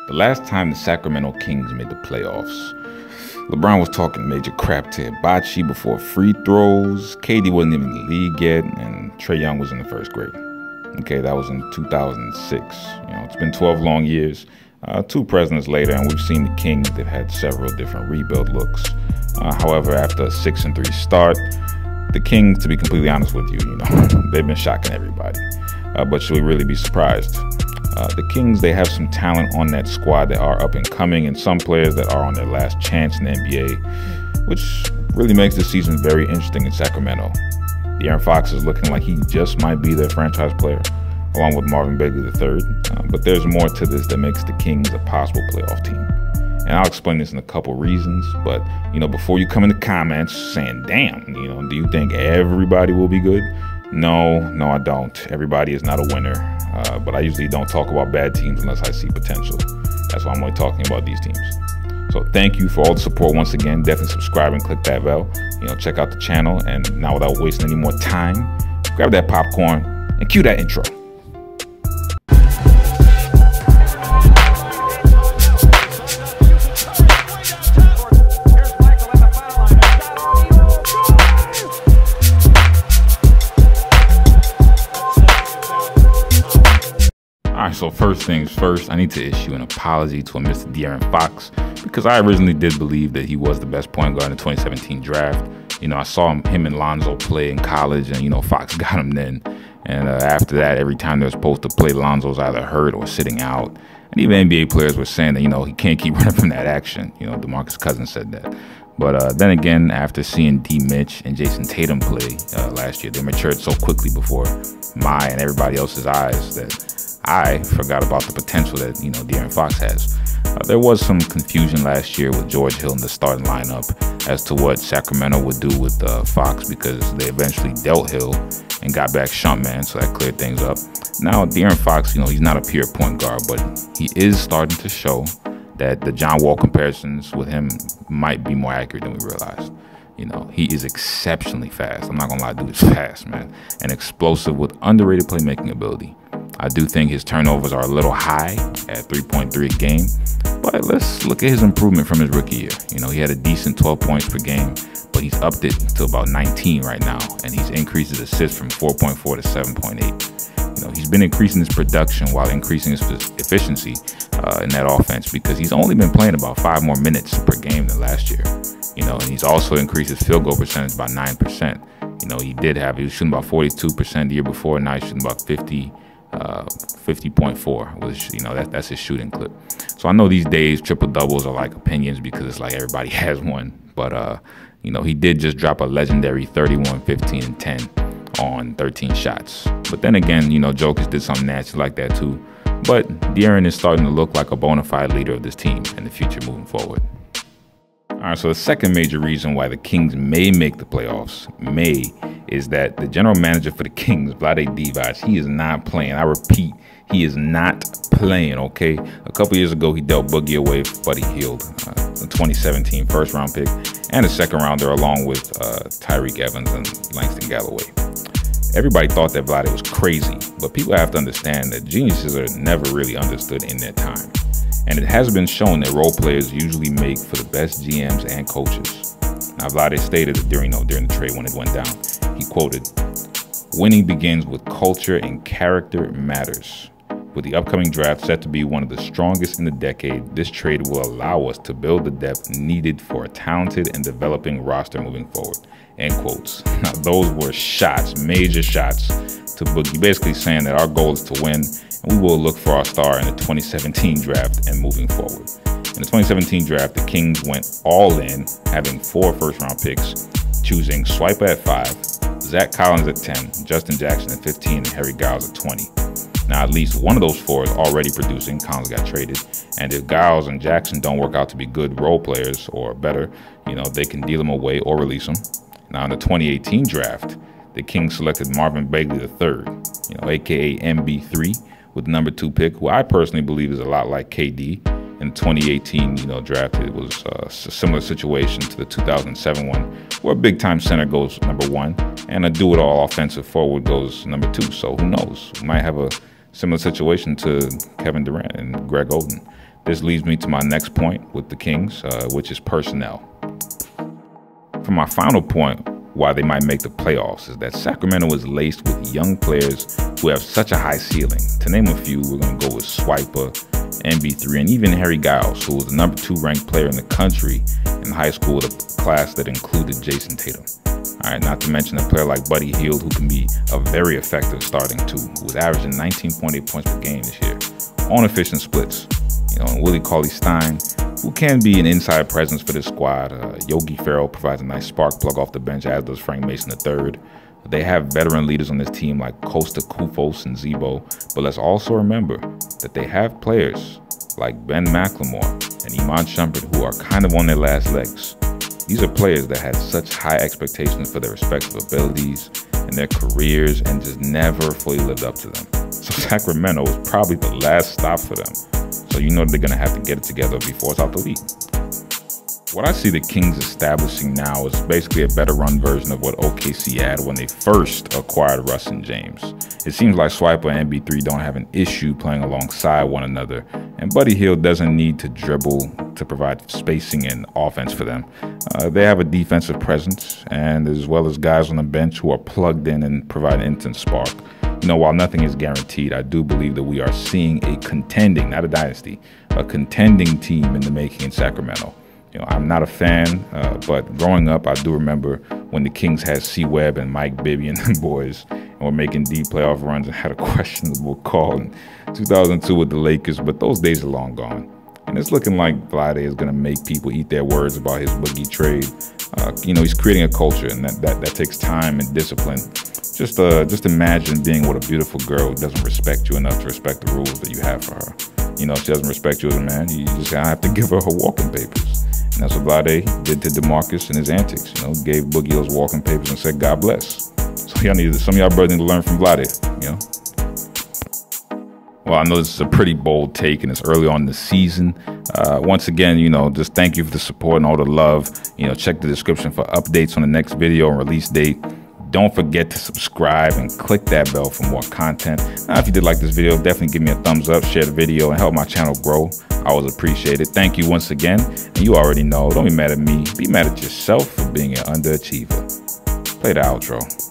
The last time the Sacramento Kings made the playoffs, LeBron was talking major crap to Hibachi before free throws. KD wasn't even in the league yet, and Trae Young was in the first grade. Okay, that was in 2006. It's been 12 long years, 2 presidents later, and we've seen the Kings. They've had several different rebuild looks. However, after a 6-3 start, the Kings, to be completely honest with you, they've been shocking everybody. But should we really be surprised? The Kings, they have some talent on that squad that are up and coming, and some players that are on their last chance in the NBA, which really makes this season very interesting in Sacramento. De'Aaron Fox is looking like he just might be their franchise player, along with Marvin Bagley III. But there's more to this that makes the Kings a possible playoff team. And I'll explain this in a couple reasons, but before you come in the comments saying, damn, do you think everybody will be good? No, I don't. Everybody is not a winner, but I usually don't talk about bad teams unless I see potential. That's why I'm only talking about these teams. So thank you for all the support once again. Definitely subscribe and click that bell. Check out the channel. And now, without wasting any more time, grab that popcorn and cue that intro. So first things first, I need to issue an apology to a Mr. De'Aaron Fox, because I originally did believe that he was the best point guard in the 2017 draft. I saw him and Lonzo play in college, and Fox got him then. And after that, every time they're supposed to play, Lonzo's either hurt or sitting out. And even NBA players were saying that, he can't keep running from that action. Demarcus Cousins said that. But then again, after seeing D. Mitch and Jason Tatum play last year, they matured so quickly before my and everybody else's eyes that I forgot about the potential that, De'Aaron Fox has. There was some confusion last year with George Hill in the starting lineup as to what Sacramento would do with Fox, because they eventually dealt Hill and got back Shumpman, so that cleared things up. Now, De'Aaron Fox, he's not a pure point guard, but he is starting to show that the John Wall comparisons with him might be more accurate than we realized. He is exceptionally fast. I'm not going to lie, dude is fast, man. And explosive with underrated playmaking ability. I do think his turnovers are a little high at 3.3 a game, but let's look at his improvement from his rookie year. He had a decent 12 points per game, but he's upped it to about 19 right now, and he's increased his assists from 4.4 to 7.8. He's been increasing his production while increasing his efficiency in that offense, because he's only been playing about 5 more minutes per game than last year. And he's also increased his field goal percentage by 9%. He was shooting about 42% the year before, and now he's shooting about 50.4, which that's his shooting clip. So I know these days triple doubles are like opinions, because it's like everybody has one, but he did just drop a legendary 31, 15, and 10 on 13 shots. But then again, Jokic did something nasty like that too. But De'Aaron is starting to look like a bona fide leader of this team in the future moving forward. All right, so the second major reason why the Kings may make the playoffs, is that the general manager for the Kings, Vlade Divac, he is not playing. I repeat, he is not playing, okay? A couple years ago, he dealt Boogie away for Buddy Hield, the 2017 first-round pick, and a second-rounder along with Tyreek Evans and Langston Galloway. Everybody thought that Vlade was crazy, but people have to understand that geniuses are never really understood in their time. And it has been shown that role players usually make for the best GMs and coaches. Now, Vlade stated that during the trade when it went down, he quoted, "Winning begins with culture, and character matters. With the upcoming draft set to be one of the strongest in the decade, this trade will allow us to build the depth needed for a talented and developing roster moving forward." End quotes. Now, those were shots, major shots to Boogie, basically saying that our goal is to win, and we will look for our star in the 2017 draft and moving forward. In the 2017 draft, the Kings went all in, having 4 first-round picks, choosing Swiper at 5, Zach Collins at 10, Justin Jackson at 15, and Harry Giles at 20. Now, at least one of those 4 is already producing. Collins got traded. And if Giles and Jackson don't work out to be good role players or better, they can deal them away or release them. Now, in the 2018 draft, the Kings selected Marvin Bagley III, a.k.a. MB3, with the number 2 pick, who I personally believe is a lot like KD. In the 2018, draft, it was a similar situation to the 2007 one, where a big-time center goes number 1, and a do-it-all offensive forward goes number 2. So who knows? We might have a similar situation to Kevin Durant and Greg Oden. This leads me to my next point with the Kings, which is personnel. For my final point, why they might make the playoffs, is that Sacramento is laced with young players who have such a high ceiling. To name a few, we're going to go with Swiper, MB3, and even Harry Giles, who was the #2 ranked player in the country in high school with a class that included Jason Tatum. All right, not to mention a player like Buddy Hield, who can be a very effective starting two, who was averaging 19.8 points per game this year on efficient splits. And Willie Cauley-Stein, who can be an inside presence for this squad. Yogi Ferrell provides a nice spark plug off the bench, as does Frank Mason III. They have veteran leaders on this team like Costa Koufos and Zebo, but let's also remember that they have players like Ben McLemore and Iman Shumpert who are kind of on their last legs. These are players that had such high expectations for their respective abilities and their careers and just never fully lived up to them. So Sacramento is probably the last stop for them. So you know they're going to have to get it together before it's out the league. What I see the Kings establishing now is basically a better run version of what OKC had when they first acquired Russ and James. It seems like Swiper and MB3 don't have an issue playing alongside one another, and Buddy Hield doesn't need to dribble to provide spacing and offense for them. They have a defensive presence, and as well as guys on the bench who are plugged in and provide an instant spark. While nothing is guaranteed, I do believe that we are seeing a contending, not a dynasty, a contending team in the making in Sacramento. I'm not a fan, but growing up, I do remember when the Kings had C-Webb and Mike Bibby and the boys and were making deep playoff runs and had a questionable call in 2002 with the Lakers, but those days are long gone. And it's looking like Vlade is going to make people eat their words about his boogie trade. He's creating a culture, and that takes time and discipline. Just imagine being with a beautiful girl who doesn't respect you enough to respect the rules that you have for her. If she doesn't respect you as a man, you just have to give her her walking papers. And that's what Vlade did to Demarcus and his antics. Gave Boogie those walking papers and said, God bless. So some of y'all brothers need to learn from Vlade, Well, I know this is a pretty bold take and it's early on in the season. Once again, just thank you for the support and all the love. Check the description for updates on the next video and release date. Don't forget to subscribe and click that bell for more content. Now, if you did like this video, definitely give me a thumbs up, share the video, and help my channel grow. I always appreciate it. Thank you once again. And you already know, don't be mad at me. Be mad at yourself for being an underachiever. Play the outro.